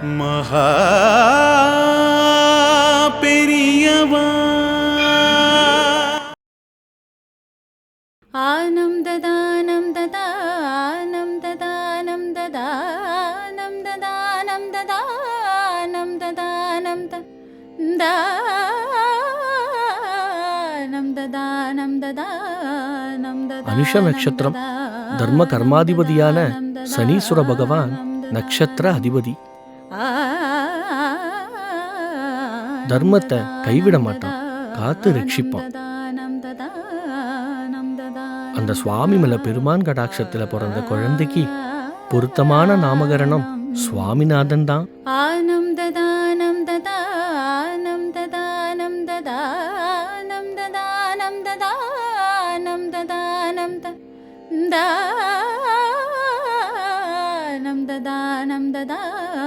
மகா பெரியவா ஆனம் ததானம் ததானம் ததானம் ததானம் ததானம் ததானம் ததானம் ததானம் ததானம் ததானம் அனுஷ நட்சத்திரம் தர்ம கர்மாதிபதியான சனீஸ்வர பகவான் நட்சத்திர அதிபதி. தர்மத்தை கைவிட மாட்டான், காத்து ரட்சிப்பான். அந்த சுவாமி மேல பெருமான் கடாட்சத்துல பிறந்த குழந்தைக்கு பொருத்தமான நாமகரணம் சுவாமிநாதன் தான். Annum ததானம் ததானம் ததானம் ததானம் ததானம் ததானம் ததானம் ததானம் ததானம் ததானம்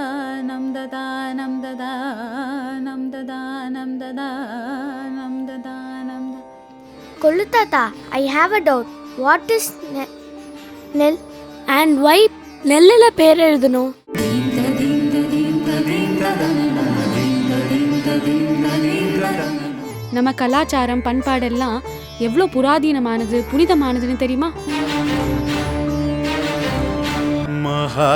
ததானம் ததானம் ததானம் ததானம் ததானம். Kollu Tata, I have a doubt. What is nel and why நெல்லில் பேர் எழுதணும்? நம்ம கலாச்சாரம் பண்பாடெல்லாம் எவ்வளோ புராதீனமானது, புனிதமானதுன்னு தெரியுமா? மகா